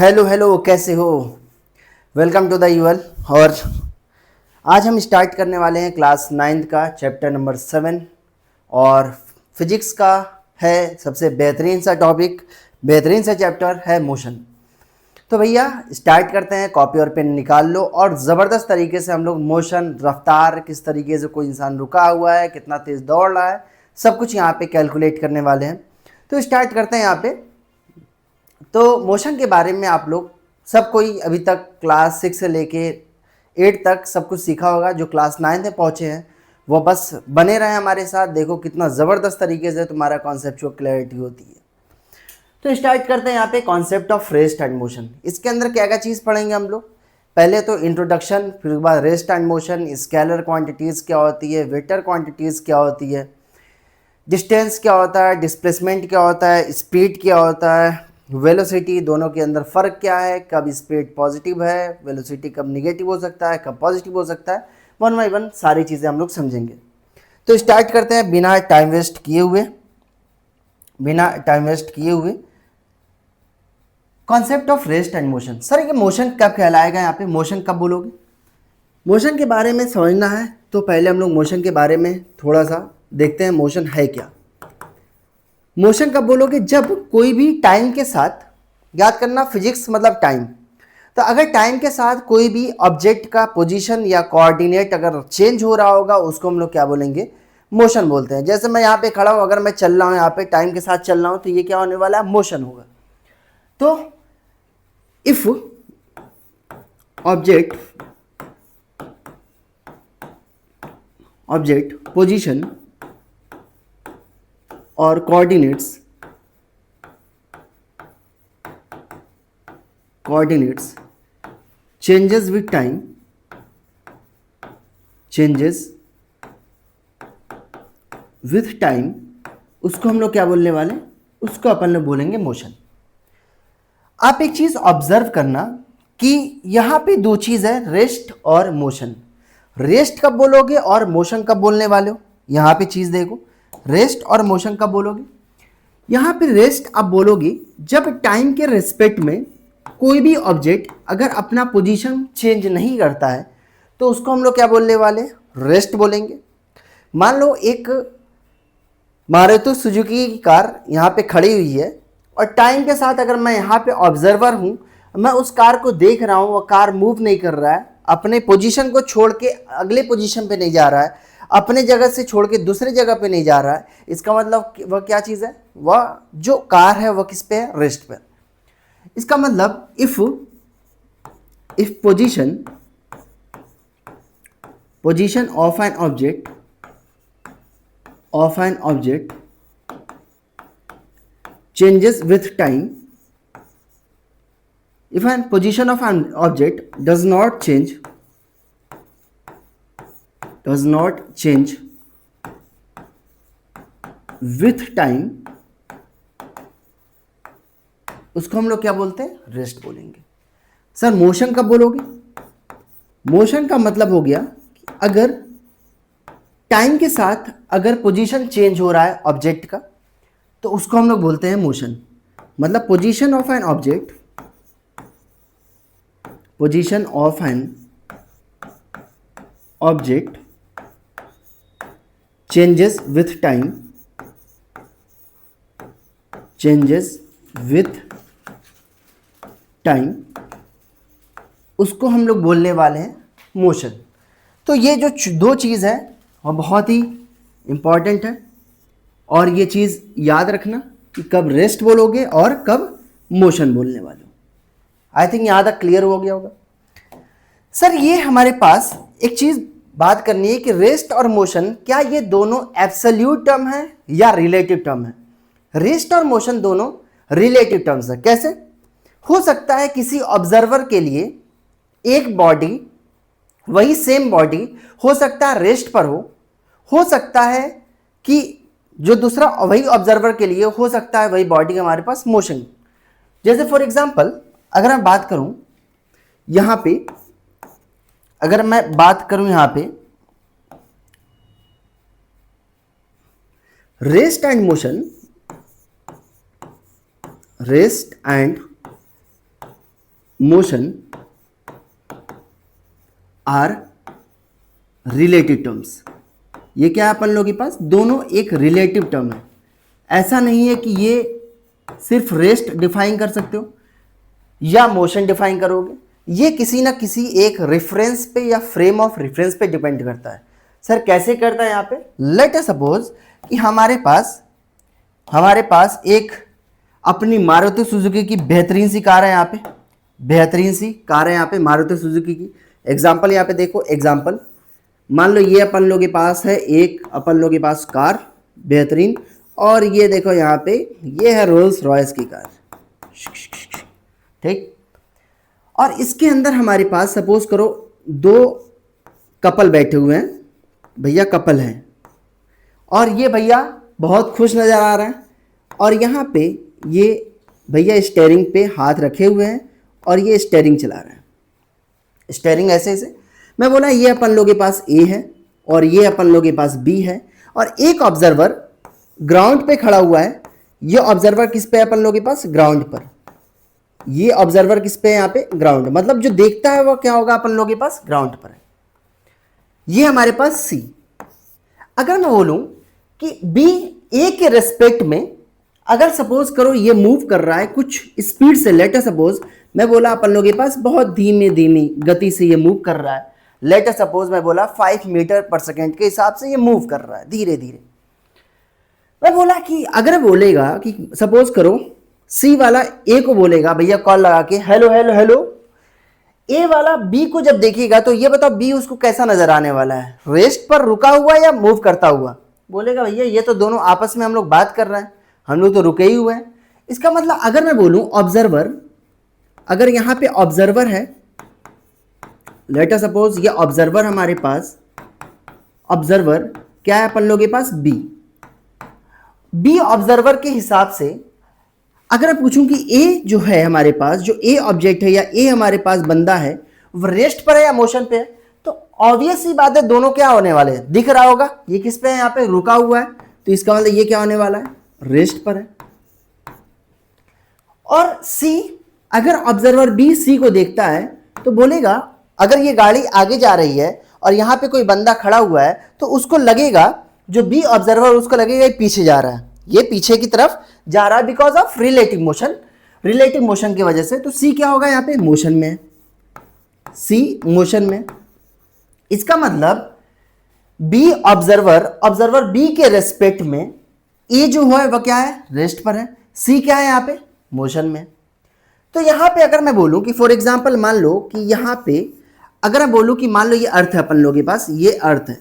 Hello hello, कैसे हो? Welcome to the UL. और आज हम स्टार्ट करने वाले हैं क्लास 9th का चैप्टर नंबर 7 और फिजिक्स का है सबसे बेहतरीन सा टॉपिक, बेहतरीन सा चैप्टर है मोशन। तो भैया स्टार्ट करते हैं। कॉपी और पेन निकाल लो और ज़बरदस्त तरीके से हम लोग मोशन, रफ्तार, किस तरीके से कोई इंसान रुका हुआ है, कितना तेज़ दौड़ रहा है, सब कुछ यहाँ पे कैलकुलेट करने वाले हैं। तो स्टार्ट करते हैं यहाँ पे। तो मोशन के बारे में आप लोग सब कोई अभी तक क्लास 6 से लेके 8 तक सब कुछ सीखा होगा। जो क्लास 9 में पहुँचे हैं वो बस बने रहे हमारे साथ। देखो कितना ज़बरदस्त तरीके से तुम्हारा कॉन्सेप्चुअल क्लैरिटी होती है। तो स्टार्ट करते हैं यहाँ पे concept of rest and motion. इसके अंदर क्या क्या चीज़ पढ़ेंगे हम लोग? पहले तो इंट्रोडक्शन, फिर उसके बाद rest and motion, scalar quantities क्या होती है, वेक्टर क्वांटिटीज़ क्या होती है, डिस्टेंस क्या होता है, डिस्प्लेसमेंट क्या होता है, स्पीड क्या होता है, वेलोसिटी, दोनों के अंदर फ़र्क क्या है, कब स्पीड पॉजिटिव है, वेलोसिटी कब निगेटिव हो सकता है, कब पॉजिटिव हो सकता है। वन बाई वन सारी चीज़ें हम लोग समझेंगे। तो स्टार्ट करते हैं बिना टाइम वेस्ट किए हुए concept of rest and motion. Sir ये मोशन कब कहलाएगा? यहाँ पे मोशन कब बोलोगे? मोशन के बारे में समझना है तो पहले हम लोग मोशन के बारे में थोड़ा सा देखते हैं, मोशन है क्या। मोशन कब बोलोगे? जब कोई भी टाइम के साथ, याद करना फिजिक्स मतलब टाइम, तो अगर टाइम के साथ कोई भी ऑब्जेक्ट का पोजीशन या कोऑर्डिनेट अगर चेंज हो रहा होगा उसको हम लोग क्या बोलेंगे? मोशन बोलते हैं। जैसे मैं यहाँ पे खड़ा हूँ, अगर मैं चल रहा हूँ यहाँ पे टाइम के साथ चल रहा हूँ तो ये क्या होने वाला है? मोशन होगा। तो इफ ऑब्जेक्ट पोजीशन और कोऑर्डिनेट्स changes with time, उसको हम लोग क्या बोलने वाले? उसको अपन लोग बोलेंगे मोशन। आप एक चीज ऑब्जर्व करना कि यहाँ पे दो चीज है, रेस्ट और मोशन। रेस्ट कब बोलोगे और मोशन कब बोलने वाले हो? यहाँ पे चीज देखो, रेस्ट और मोशन कब बोलोगे? यहाँ पे रेस्ट आप बोलोगे जब टाइम के रिस्पेक्ट में कोई भी ऑब्जेक्ट अगर अपना पोजीशन चेंज नहीं करता है तो उसको हम लोग क्या बोलने वाले? रेस्ट बोलेंगे। मान लो एक मारुति सुजुकी की कार यहाँ पे खड़ी हुई है और टाइम के साथ अगर मैं यहाँ पे ऑब्जर्वर हूँ, मैं उस कार को देख रहा हूँ, वो कार मूव नहीं कर रहा है, अपने पोजीशन को छोड़ के अगले पोजीशन पे नहीं जा रहा है, अपने जगह से छोड़ के दूसरे जगह पे नहीं जा रहा है, इसका मतलब वह क्या चीज़ है? वह जो कार है वह किस पे है? रेस्ट पे। इसका मतलब if position of an object changes with time, if an position of an object does not change with time, उसको हम लोग क्या बोलते हैं? रेस्ट बोलेंगे। सर मोशन कब बोलोगे? मोशन का मतलब हो गया अगर टाइम के साथ अगर पोजीशन चेंज हो रहा है ऑब्जेक्ट का तो उसको हम लोग बोलते हैं मोशन। मतलब position of an object changes with time, उसको हम लोग बोलने वाले हैं मोशन। तो ये जो दो चीज़ है वो बहुत ही इंपॉर्टेंट है और ये चीज़ याद रखना कि कब रेस्ट बोलोगे और कब मोशन बोलने वाले हो। आई थिंक यहाँ तक क्लियर हो गया होगा। सर ये हमारे पास एक चीज़ बात करनी है कि रेस्ट और मोशन क्या ये दोनों एब्सोल्यूट टर्म है या रिलेटिव टर्म है? रेस्ट और मोशन दोनों रिलेटिव टर्म्स है। कैसे हो सकता है? किसी ऑब्जर्वर के लिए एक बॉडी, वही सेम बॉडी हो सकता है रेस्ट पर हो सकता है कि जो दूसरा वही ऑब्जर्वर के लिए हो सकता है वही बॉडी हमारे पास मोशन। जैसे फॉर एग्जांपल अगर मैं बात करूं यहां पे, अगर मैं बात करूं यहां पे rest and motion are relative terms. ये क्या है अपन लोगों के पास, दोनों एक रिलेटिव टर्म है। ऐसा नहीं है कि ये सिर्फ रेस्ट डिफाइन कर सकते हो या मोशन डिफाइन करोगे, ये किसी ना किसी एक रेफरेंस पे या फ्रेम ऑफ रेफरेंस पे डिपेंड करता है। सर कैसे करता है यहाँ पे, लेट अस सपोज कि हमारे पास एक अपनी मारुति सुजुकी की बेहतरीन सी कार है, यहाँ पे बेहतरीन सी कार है यहाँ पे मारुति सुजुकी की। एग्जाम्पल यहाँ पे देखो, एग्जाम्पल मान लो ये अपन लोगों के पास है एक अपन लोगों के पास कार बेहतरीन, और ये देखो यहाँ पे ये है रोल्स रॉयस की कार, ठीक। और इसके अंदर हमारे पास सपोज करो दो कपल बैठे हुए हैं, भैया कपल हैं, और ये भैया बहुत खुश नज़र आ रहा है, और यहाँ पे ये भैया स्टीयरिंग पे हाथ रखे हुए हैं और ये स्टीयरिंग चला रहे हैं। स्टीयरिंग ऐसे ऐसे मैं बोला ये अपन लोगों के पास ए है और ये अपन लोगों के पास बी है, और एक ऑब्जर्वर ग्राउंड पे खड़ा हुआ है। ये ऑब्जर्वर किस पे है अपन लोगों के पास, ग्राउंड पर। ये ऑब्जर्वर किस पे है यहाँ पे, ग्राउंड, मतलब जो देखता है वो क्या होगा अपन लोगों के पास, ग्राउंड पर है। ये हमारे पास सी। अगर मैं बोलूं कि बी ए के रेस्पेक्ट में अगर सपोज करो ये मूव कर रहा है कुछ स्पीड से, लेट अस सपोज मैं बोला अपन लोगों के पास बहुत धीमी गति से ये मूव कर रहा है, लेट अस सपोज मैं बोला 5 मीटर पर सेकेंड के हिसाब से ये मूव कर रहा है धीरे धीरे। मैं बोला कि अगर बोलेगा कि सपोज करो सी वाला ए को बोलेगा भैया कॉल लगा के हेलो हेलो हेलो, ए वाला बी को जब देखेगा तो ये बताओ बी उसको कैसा नजर आने वाला है, रेस्ट पर रुका हुआ या मूव करता हुआ। बोलेगा भैया ये तो दोनों आपस में हम लोग बात कर रहे हैं, हम लोग तो रुके ही हुए हैं। इसका मतलब अगर मैं बोलूं ऑब्जर्वर, अगर यहां पे ऑब्जर्वर है, लेट अस सपोज ये ऑब्जर्वर हमारे पास, ऑब्जर्वर क्या है अपन लोगों के पास, बी ऑब्जर्वर के हिसाब से अगर मैं पूछूं कि ए जो है हमारे पास, जो ए ऑब्जेक्ट है या ए हमारे पास बंदा है, वो रेस्ट पर है या मोशन पे है, तो ऑब्वियस सी बात है दोनों क्या होने वाले हैं, दिख रहा होगा ये किस पे है, यहाँ पे रुका हुआ है, तो इसका मतलब ये क्या होने वाला है, रेस्ट पर है। और सी, अगर ऑब्जर्वर बी सी को देखता है तो बोलेगा अगर ये गाड़ी आगे जा रही है और यहाँ पे कोई बंदा खड़ा हुआ है तो उसको लगेगा, जो बी ऑब्जर्वर उसको लगेगा ये पीछे जा रहा है, ये पीछे की तरफ जा रहा है because of relative motion, relative motion की वजह से। तो सी क्या होगा यहाँ पे, मोशन में, सी मोशन में। इसका मतलब बी ऑब्जर्वर बी के रेस्पेक्ट में ए जो है वह क्या है, रेस्ट पर है, सी क्या है यहाँ पे, मोशन में। तो यहाँ पे अगर मैं बोलूं कि फॉर एग्जांपल मान लो कि यहाँ पे अगर मैं बोलूं कि मान लो ये अर्थ है अपन लोगों के पास, ये अर्थ है,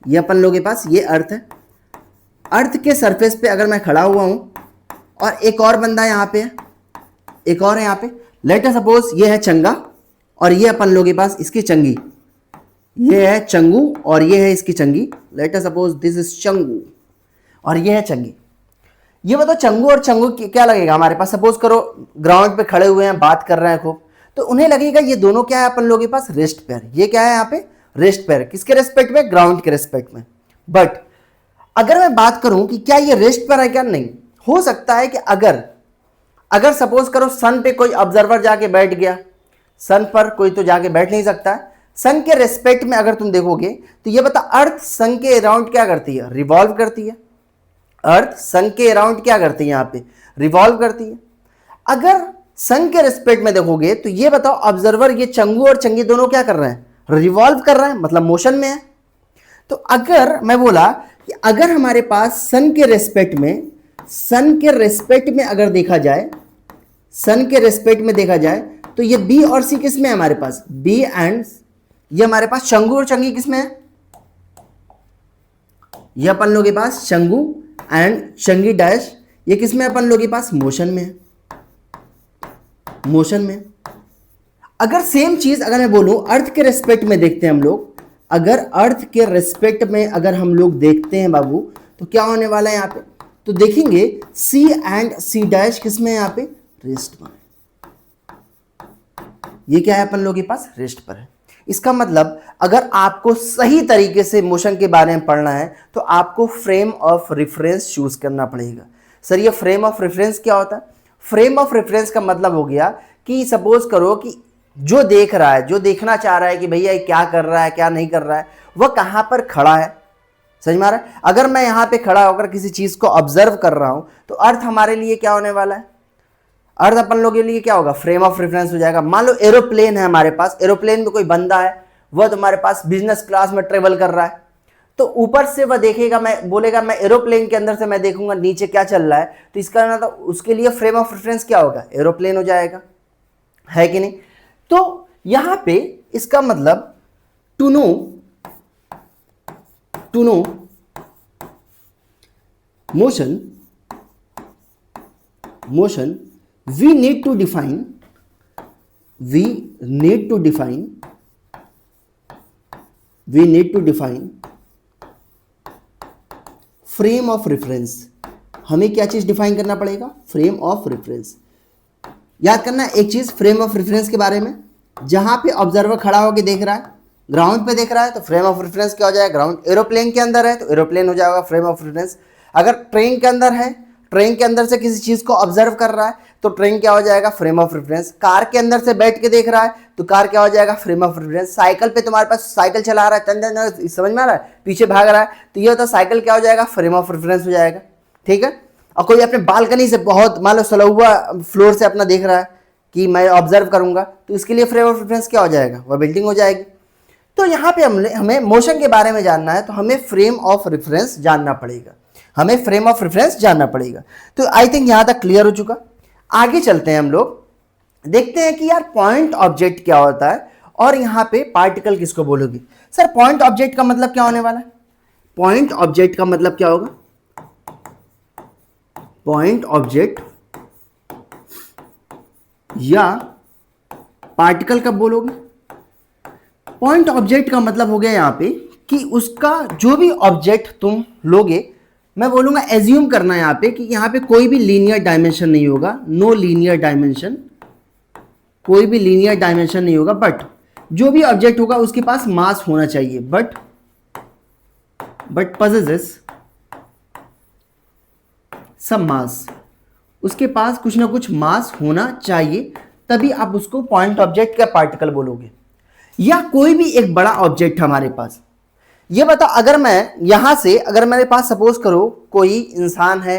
ये अपन लोगों के पास ये अर्थ है, अर्थ के सरफेस पे अगर मैं खड़ा हुआ हूं और एक और बंदा यहाँ पे है, एक और है यहाँ पे, लेट अस सपोज ये है चंगा और ये अपन लोगों के पास इसकी चंगी, ये है चंगू और ये है इसकी Changi, let us suppose this is Changu और ये है चंगी। ये बताओ चंगू और चंगू क्या लगेगा हमारे पास, सपोज करो ग्राउंड पे खड़े हुए हैं, बात कर रहे हैं खूब, तो उन्हें लगेगा ये दोनों क्या है अपन लोगों के पास, रेस्ट पैर। ये क्या है यहाँ पे, रेस्ट पैर, किसके रेस्पेक्ट में, ग्राउंड के रेस्पेक्ट में। बट अगर मैं बात करूं कि क्या ये रेस्ट पर है क्या, नहीं हो सकता है कि अगर सपोज करो सन पे कोई ऑब्जर्वर जाके बैठ गया, सन पर कोई तो जाके बैठ नहीं सकता है, सन के रेस्पेक्ट में अगर तुम देखोगे तो ये बता अर्थ सन के अराउंड क्या करती है, रिवॉल्व करती है, अर्थ सन के अराउंड क्या करती है, यहाँ पे रिवॉल्व करती है। अगर सन के रेस्पेक्ट में देखोगे तो ये बताओ ऑब्जर्वर ये चंगू और चंगी दोनों क्या कर रहे हैं, रिवॉल्व कर रहे हैं, मतलब मोशन में है। तो अगर मैं बोला कि अगर हमारे पास सन के रेस्पेक्ट में अगर देखा जाए, सन के रेस्पेक्ट में देखा जाए तो ये बी और सी किस में है हमारे पास, बी एंड, ये हमारे पास चंगू और चंगी किस में है, ये अपन लोगों के पास चंगू एंड चंगी डैश, ये किस में अपन लोगों के पास, मोशन में है, मोशन में। अगर सेम चीज अगर मैं बोलूं अर्थ के रेस्पेक्ट में देखते हैं हम लोग, अगर अर्थ के रेस्पेक्ट में अगर हम लोग देखते हैं बाबू तो क्या होने वाला है यहाँ पे, तो देखेंगे सी एंड सी डैश किस में है यहाँ पे, रेस्ट पर है। ये क्या है अपन लोगों के पास, रेस्ट पर है। इसका मतलब अगर आपको सही तरीके से मोशन के बारे में पढ़ना है तो आपको फ्रेम ऑफ रेफरेंस चूज करना पड़ेगा। सर ये फ्रेम ऑफ रेफरेंस क्या होता है, फ्रेम ऑफ रेफरेंस का मतलब हो गया कि सपोज करो कि जो देख रहा है, जो देखना चाह रहा है कि भैया ये क्या कर रहा है क्या नहीं कर रहा है, वह कहाँ पर खड़ा है। समझ में आ रहा है? अगर मैं यहाँ पे खड़ा होकर किसी चीज़ को ऑब्जर्व कर रहा हूँ तो अर्थ हमारे लिए क्या होने वाला है, अर्थ अपन लोगों के लिए क्या होगा, फ्रेम ऑफ रेफरेंस हो जाएगा। मान लो एरोप्लेन है हमारे पास, एरोप्लेन में कोई बंदा है, वह तुम्हारे पास बिजनेस क्लास में ट्रेवल कर रहा है, तो ऊपर से वह देखेगा, मैं बोलेगा मैं एरोप्लेन के अंदर से मैं देखूंगा नीचे क्या चल रहा है, तो इसका मतलब उसके लिए फ्रेम ऑफ रेफरेंस क्या होगा, एरोप्लेन हो जाएगा, है कि नहीं। तो यहां पे इसका मतलब to know motion we need to define frame of reference. हमें क्या चीज डिफाइन करना पड़ेगा, फ्रेम ऑफ रेफरेंस। याद करना एक चीज फ्रेम ऑफ रेफरेंस के बारे में, जहां पे ऑब्जर्वर खड़ा होकर देख रहा है, ग्राउंड पे देख रहा है तो फ्रेम ऑफ रेफरेंस क्या हो जाएगा, ग्राउंड। एरोप्लेन के अंदर है तो एरोप्लेन हो जाएगा फ्रेम ऑफ रेफरेंस। अगर ट्रेन के अंदर है, ट्रेन के अंदर से किसी चीज को ऑब्जर्व कर रहा है तो ट्रेन क्या हो जाएगा, फ्रेम ऑफ रेफरेंस। कार के अंदर से बैठ के देख रहा है तो कार क्या हो जाएगा, फ्रेम ऑफ रेफरेंस। साइकिल पे तुम्हारे पास साइकिल चला रहा है, टन समझ में आ रहा है, पीछे भाग रहा है, तो ये होता है साइकिल क्या हो जाएगा, फ्रेम ऑफ रेफरेंस हो जाएगा। ठीक है। और कोई अपने बालकनी से बहुत मान लो सला हुआ फ्लोर से अपना देख रहा है कि मैं ऑब्जर्व करूंगा, तो इसके लिए फ्रेम ऑफ रेफरेंस क्या हो जाएगा, वह बिल्डिंग हो जाएगी। तो यहाँ पे हमें मोशन के बारे में जानना है तो हमें फ्रेम ऑफ रेफरेंस जानना पड़ेगा, हमें फ्रेम ऑफ रेफरेंस जानना पड़ेगा। तो आई थिंक यहाँ तक क्लियर हो चुका। आगे चलते हैं हम लोग, देखते हैं कि यार पॉइंट ऑब्जेक्ट क्या होता है और यहाँ पे पार्टिकल किसको बोलोगे। सर पॉइंट ऑब्जेक्ट का मतलब क्या होने वाला है, पॉइंट ऑब्जेक्ट का मतलब क्या होगा, पॉइंट ऑब्जेक्ट या पार्टिकल कब बोलोगे। पॉइंट ऑब्जेक्ट का मतलब हो गया यहाँ पे कि उसका जो भी ऑब्जेक्ट तुम लोगे, मैं बोलूंगा एज्यूम करना यहाँ पे कि यहाँ पे कोई भी लीनियर डायमेंशन नहीं होगा, नो लीनियर डायमेंशन, कोई भी लीनियर डायमेंशन नहीं होगा, बट जो भी ऑब्जेक्ट होगा उसके पास मास होना चाहिए, बट possesses some मास, उसके पास कुछ ना कुछ मास होना चाहिए, तभी आप उसको पॉइंट ऑब्जेक्ट का पार्टिकल बोलोगे। या कोई भी एक बड़ा ऑब्जेक्ट हमारे पास, ये बताओ अगर मैं यहां से, अगर मेरे पास सपोज करो कोई इंसान है,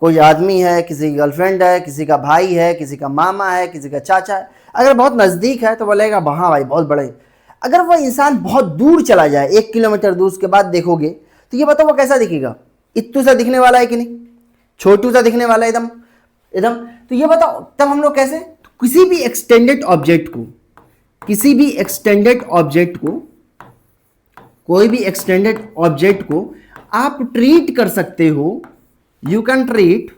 कोई आदमी है, किसी की गर्लफ्रेंड है, किसी का भाई है, किसी का मामा है, किसी का चाचा है, अगर बहुत नज़दीक है तो बोलेगा हाँ भाई बहुत बड़े। अगर वह इंसान बहुत दूर चला जाए, 1 किलोमीटर दूर, उसके बाद देखोगे तो ये बताओ वो कैसा दिखेगा, इत्तू सा दिखने वाला है कि नहीं, छोटू सा दिखने वाला है एकदम एकदम। तो ये बताओ तब हम लोग कैसे, किसी भी एक्सटेंडेड ऑब्जेक्ट को, किसी भी एक्सटेंडेड ऑब्जेक्ट को, कोई भी एक्सटेंडेड ऑब्जेक्ट को आप ट्रीट कर सकते हो, you can treat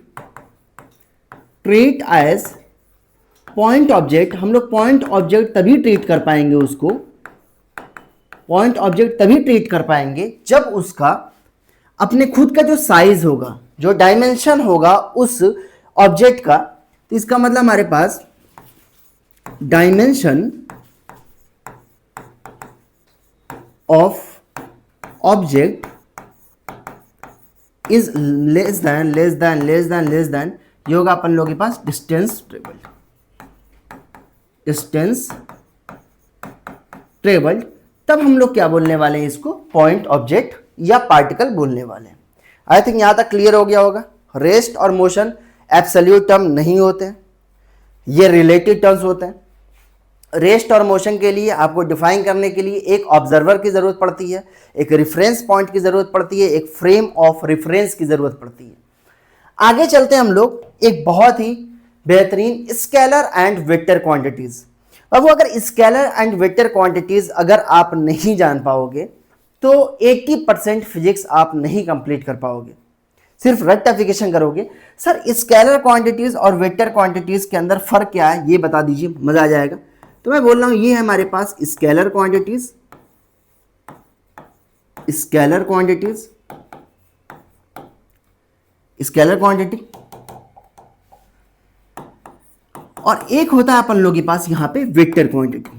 as point object. हम लोग पॉइंट ऑब्जेक्ट तभी ट्रीट कर पाएंगे उसको, पॉइंट ऑब्जेक्ट तभी ट्रीट कर पाएंगे जब उसका अपने खुद का जो साइज होगा, जो डायमेंशन होगा उस ऑब्जेक्ट का। तो इसका मतलब हमारे पास dimension of object is less than ये होगा अपन लोगों के पास डिस्टेंस ट्रेवल्ड। तब हम लोग क्या बोलने वाले हैं, इसको पॉइंट ऑब्जेक्ट या पार्टिकल बोलने वाले हैं। आई थिंक यहां तक क्लियर हो गया होगा। रेस्ट और मोशन एब्सोल्यूट टर्म नहीं होते हैं, ये रिलेटिव टर्म्स होते हैं। रेस्ट और मोशन के लिए आपको डिफाइन करने के लिए एक ऑब्जर्वर की जरूरत पड़ती है, एक रेफरेंस पॉइंट की जरूरत पड़ती है, एक फ्रेम ऑफ रेफरेंस की जरूरत पड़ती है। आगे चलते हैं हम लोग एक बहुत ही बेहतरीन स्केलर एंड वेक्टर क्वांटिटीज। अब वो अगर स्केलर एंड वेक्टर क्वांटिटीज अगर आप नहीं जान पाओगे तो 80% फिजिक्स आप नहीं कंप्लीट कर पाओगे, सिर्फ रेक्टिफिकेशन करोगे। सर स्केलर क्वांटिटीज और वेक्टर क्वांटिटीज के अंदर फर्क क्या है ये बता दीजिए, मजा आ जाएगा। तो मैं बोल रहा हूं ये है हमारे पास स्केलर क्वांटिटीज, स्केलर क्वांटिटी, और एक होता है अपन लोगों के पास यहां पे वेक्टर क्वांटिटी,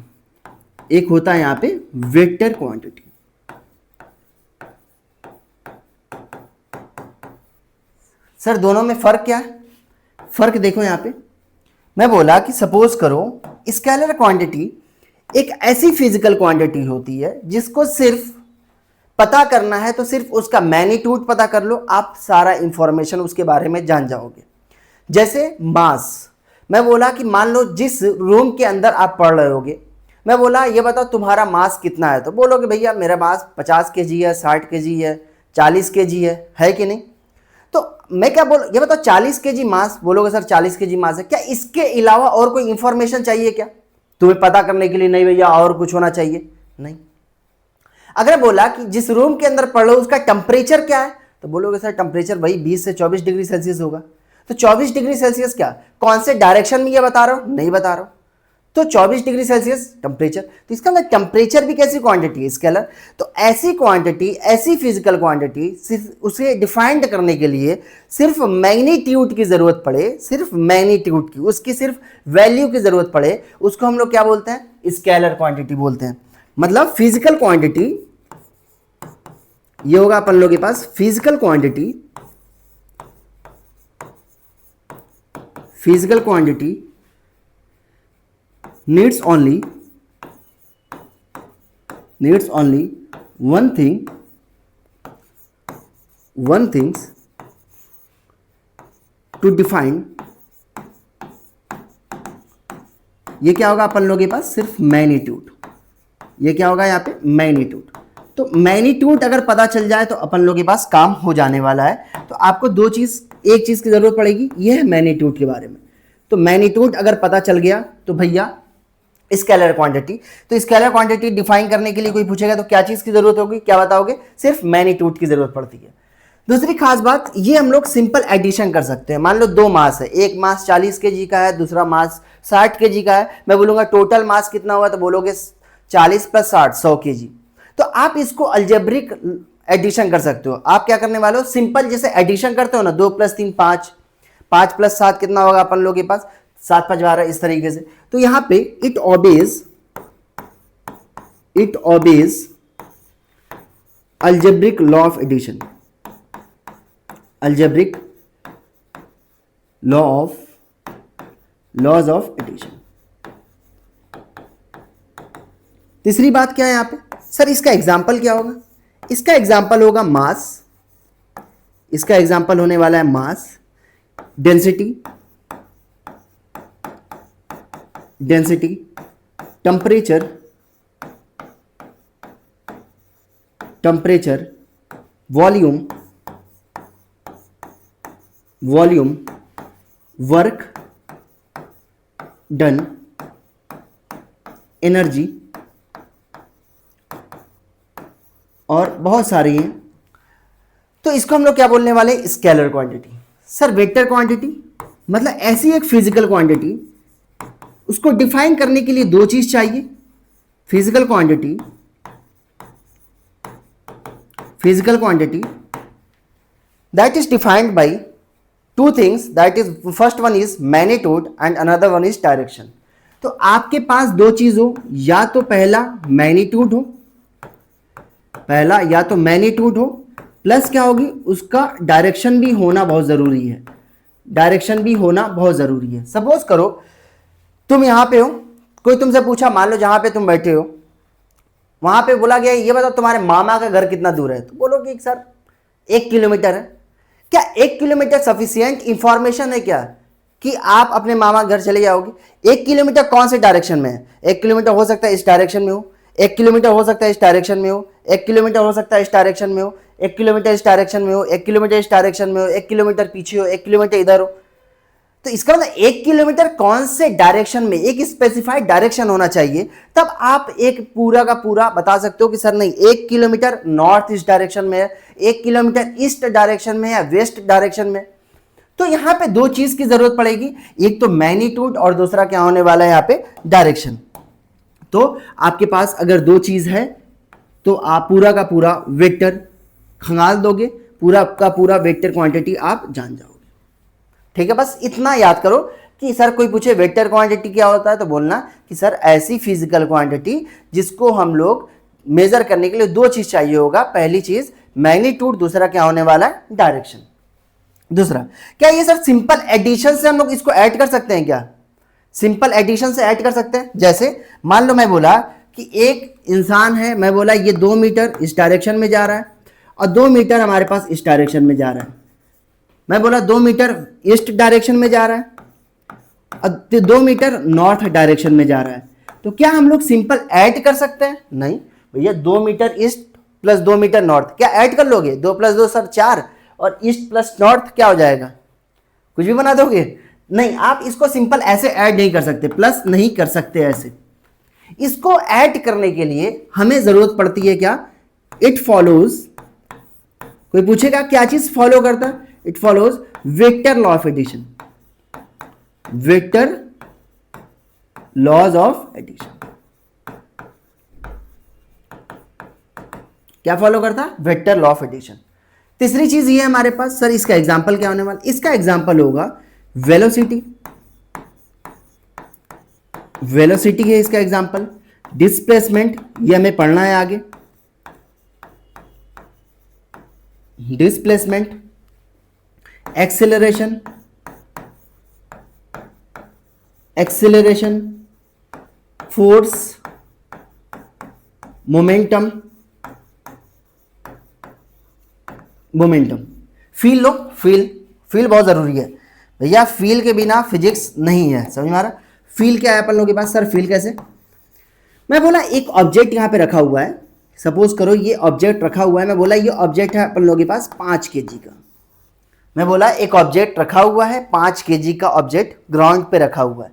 एक होता है यहां पे वेक्टर क्वांटिटी। सर दोनों में फर्क क्या है, फर्क देखो यहाँ पे, मैं बोला कि सपोज करो स्केलर क्वांटिटी एक ऐसी फिजिकल क्वांटिटी होती है जिसको सिर्फ पता करना है तो सिर्फ उसका मैग्नीट्यूड पता कर लो, आप सारा इंफॉर्मेशन उसके बारे में जान जाओगे। जैसे मास, मैं बोला कि मान लो जिस रूम के अंदर आप पढ़ रहे होगे, मैं बोला ये बताओ तुम्हारा मास कितना है, तो बोलोगे भैया मेरा मास 50 केजी है, 60 केजी है, 40 केजी है कि नहीं। तो मैं क्या बोल, ये बताओ 40 केजी मास, बोलोगे सर 40 केजी मास है, क्या इसके अलावा और कोई इंफॉर्मेशन चाहिए क्या तुम्हें पता करने के लिए? नहीं भैया, और कुछ होना चाहिए नहीं। अगर बोला कि जिस रूम के अंदर पढ़ लो उसका टेम्परेचर क्या है, तो बोलोगे सर टेम्परेचर वही 20 से 24 डिग्री सेल्सियस होगा। तो 24 डिग्री सेल्सियस क्या, कौन से डायरेक्शन में ये बता रहा हूं, नहीं बता रहा हूं, तो 24 डिग्री सेल्सियस टेम्परेचर। तो इसका मतलब टेम्परेचर भी कैसी क्वांटिटी है, स्केलर। तो ऐसी क्वांटिटी, ऐसी फिजिकल क्वांटिटी, सिर्फ उसे डिफाइंड करने के लिए सिर्फ मैग्नीट्यूड की जरूरत पड़े, सिर्फ मैग्नीट्यूड की, उसकी सिर्फ वैल्यू की जरूरत पड़े, उसको हम लोग क्या बोलते हैं, स्केलर क्वांटिटी बोलते हैं। मतलब फिजिकल क्वांटिटी ये होगा अपन लोगों के पास, physical quantity, physical quantity needs only one things to define। ये क्या होगा अपन लोगों के पास, सिर्फ मैग्नीट्यूड। ये क्या होगा यहाँ पे, मैग्नीट्यूड। तो मैग्नीट्यूड अगर पता चल जाए तो अपन लोगों के पास काम हो जाने वाला है। तो आपको दो चीज, एक चीज की जरूरत पड़ेगी, ये है मैग्नीट्यूड के बारे में। तो मैग्नीट्यूड अगर पता चल गया तो भैया स्केलर क्वांटिटी। तो स्केलर क्वांटिटी डिफाइन करने के लिए कोई पूछेगा तो क्या चीज की जरूरत होगी, क्या बताओगे, सिर्फ मैग्नीट्यूड की जरूरत पड़ती है। दूसरी खास बात, ये हम लोग सिंपल एडिशन कर सकते हैं। मान लो दो मास है, एक मास 40 केजी का है, दूसरा मास 60 केजी का है। मैं बोलूंगा टोटल मास कितना हुआ, तो बोलोगे 40 + 60 100 केजी। तो आप इसको अलजेब्रिक एडिशन कर सकते हो। आप क्या करने वाले हो, सिंपल जैसे एडिशन करते हो ना, 2 + 3 5, 5 + 7 कितना होगा अपन लोग के पास, 7 × 5 = 12, इस तरीके से। तो यहां पे it obeys algebraic law of addition, algebraic laws of addition. तीसरी बात क्या है यहां पे, सर इसका एग्जाम्पल क्या होगा, इसका एग्जाम्पल होगा मास, इसका एग्जाम्पल होने वाला है mass, density, temperature, volume, work done, energy, और बहुत सारी हैं। तो इसको हम लोग क्या बोलने वाले, scalar quantity. Sir vector quantity मतलब ऐसी एक फिजिकल क्वांटिटी, उसको डिफाइन करने के लिए दो चीज चाहिए, physical quantity that is defined by two things, that is first one is magnitude and another one is direction। तो आपके पास दो चीज हो, या तो पहला मैग्नीट्यूड हो, प्लस क्या होगी, उसका डायरेक्शन भी होना बहुत जरूरी है। सपोज करो तुम यहां पे हो, कोई तुमसे पूछा, मान लो जहां पे तुम बैठे हो वहां पे बोला गया ये बताओ तुम्हारे मामा का घर कितना दूर है, तो बोलोगे सर 1 किलोमीटर है। क्या 1 किलोमीटर सफिशिएंट इंफॉर्मेशन है क्या कि आप अपने मामा घर चले जाओगे? 1 किलोमीटर कौन से डायरेक्शन में है? 1 किलोमीटर हो सकता है इस डायरेक्शन में हो, 1 किलोमीटर हो सकता है इस डायरेक्शन में हो, 1 किलोमीटर हो सकता है इस डायरेक्शन में हो, 1 किलोमीटर इस डायरेक्शन में हो, 1 किलोमीटर इस डायरेक्शन में हो, 1 किलोमीटर पीछे हो, 1 किलोमीटर इधर हो। तो इसका मतलब 1 किलोमीटर कौन से डायरेक्शन में, एक स्पेसिफाइड डायरेक्शन होना चाहिए, तब आप एक पूरा का पूरा बता सकते हो कि सर नहीं 1 किलोमीटर नॉर्थ ईस्ट डायरेक्शन में है, 1 किलोमीटर ईस्ट डायरेक्शन में है, वेस्ट डायरेक्शन में। तो यहां पे दो चीज की जरूरत पड़ेगी, एक तो मैग्नीट्यूड और दूसरा क्या होने वाला है यहाँ पे, डायरेक्शन। तो आपके पास अगर दो चीज है तो आप पूरा का पूरा वेक्टर खंगाल दोगे, पूरा का पूरा वेक्टर क्वांटिटी आप जान जाओगे। ठीक है, बस इतना याद करो कि सर कोई पूछे वेक्टर क्वांटिटी क्या होता है तो बोलना कि सर ऐसी फिजिकल क्वांटिटी जिसको हम लोग मेजर करने के लिए दो चीज चाहिए होगा, पहली चीज मैग्नीट्यूड, दूसरा क्या होने वाला है, डायरेक्शन। दूसरा, क्या ये सर सिंपल एडिशन से हम लोग इसको ऐड कर सकते हैं क्या? सिंपल एडिशन से ऐड कर सकते हैं। जैसे मान लो मैं बोला कि एक इंसान है, मैं बोला ये 2 मीटर इस डायरेक्शन में जा रहा है और 2 मीटर हमारे पास इस डायरेक्शन में जा रहा है। मैं बोला 2 मीटर ईस्ट डायरेक्शन में जा रहा है और 2 मीटर नॉर्थ डायरेक्शन में जा रहा है। तो क्या हम लोग सिंपल ऐड कर सकते हैं? नहीं भैया, 2 metre east plus 2 metre north, क्या ऐड कर लोगे? 2 + 2 सर 4, और ईस्ट प्लस नॉर्थ क्या हो जाएगा? कुछ भी बना दोगे? नहीं, आप इसको सिंपल ऐसे ऐड नहीं कर सकते, प्लस नहीं कर सकते ऐसे। इसको ऐड करने के लिए हमें जरूरत पड़ती है क्या? इट फॉलोज, कोई पूछेगा क्या चीज फॉलो करता है? It follows vector law of addition, vector laws of addition. क्या फॉलो करता है? Vector law of addition. तीसरी चीज ये है हमारे पास, सर इसका एग्जांपल क्या होने वाला? इसका एग्जांपल होगा वेलोसिटी, वेलोसिटी है इसका एग्जांपल। डिस्प्लेसमेंट, ये हमें पढ़ना है आगे, displacement, acceleration, acceleration, force, momentum, momentum. Feel low, feel बहुत जरूरी है भैया, फील के बिना फिजिक्स नहीं है, समझ में आ रहा? फील क्या है अपन लोगों के पास? सर फील कैसे? मैं बोला एक ऑब्जेक्ट यहां पे रखा हुआ है, सपोज करो ये ऑब्जेक्ट रखा हुआ है, मैं बोला ये ऑब्जेक्ट है अपन लोगों के पास 5 kg का। मैं बोला एक ऑब्जेक्ट रखा हुआ है 5 kg का ऑब्जेक्ट ग्राउंड पे रखा हुआ है।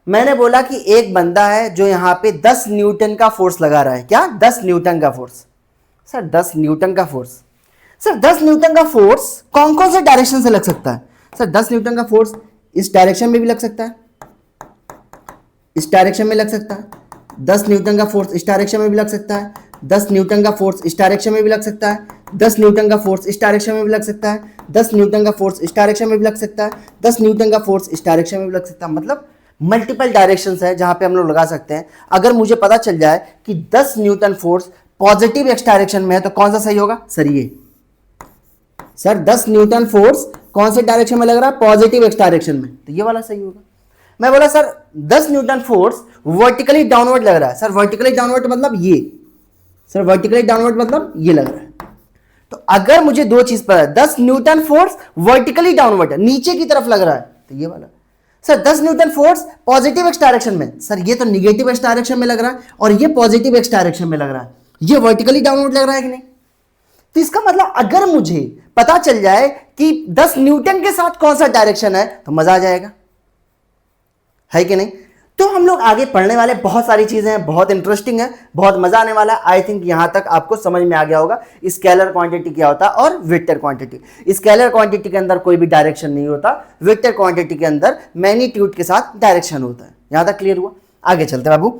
मैंने बोला कि एक बंदा है जो यहाँ पे 10 न्यूटन का फोर्स लगा रहा है। क्या? 10 न्यूटन का फोर्स। सर 10 न्यूटन का फोर्स, सर 10 न्यूटन का फोर्स कौन कौन से डायरेक्शन से लग सकता है? सर 10 न्यूटन का फोर्स इस डायरेक्शन में भी लग सकता है, इस डायरेक्शन में लग सकता है, 10 न्यूटन का फोर्स इस डायरेक्शन में भी लग सकता है, 10 न्यूटन का फोर्स इस डायरेक्शन में भी लग सकता है, 10 न्यूटन का फोर्स इस डायरेक्शन में भी लग सकता है, 10 न्यूटन का फोर्स इस डायरेक्शन में भी लग सकता है, 10 न्यूटन का फोर्स इस डायरेक्शन में भी लग सकता है। मतलब मल्टीपल डायरेक्शंस है जहां पे हम लोग लगा सकते हैं। अगर मुझे पता चल जाए कि 10 Newton force positive x direction में है तो कौन सा सही होगा? सर ये। सर 10 न्यूटन फोर्स कौन से डायरेक्शन में लग रहा है? पॉजिटिव एक्स डायरेक्शन में, तो ये वाला सही होगा। मैं बोला sir 10 Newton force vertically downward लग रहा है। सर वर्टिकली डाउनवर्ड मतलब ये, सर वर्टिकली डाउनवर्ड मतलब ये लग रहा है। तो अगर मुझे दो चीज पता है, 10 न्यूटन फोर्स वर्टिकली डाउनवर्ड नीचे की तरफ लग रहा है, तो ये वाला। Sir 10 Newton force positive x direction में, सर ये तो निगेटिव एक्स डायरेक्शन में लग रहा है और ये पॉजिटिव एक्स डायरेक्शन में लग रहा है, ये वर्टिकली डाउनवर्ड लग रहा है कि नहीं? तो इसका मतलब अगर मुझे पता चल जाए कि 10 न्यूटन के साथ कौन सा डायरेक्शन है तो मजा आ जाएगा, है कि नहीं? तो हम लोग आगे पढ़ने वाले बहुत सारी चीजें हैं, बहुत इंटरेस्टिंग है, बहुत मजा आने वाला है। आई थिंक यहां तक आपको समझ में आ गया होगा स्केलर क्वांटिटी क्या होता है और वेक्टर क्वांटिटी। स्केलर क्वांटिटी के अंदर कोई भी डायरेक्शन नहीं होता, वेक्टर क्वांटिटी के अंदर मैग्नीट्यूड के साथ डायरेक्शन होता है। यहां तक क्लियर हुआ? आगे चलते बाबू।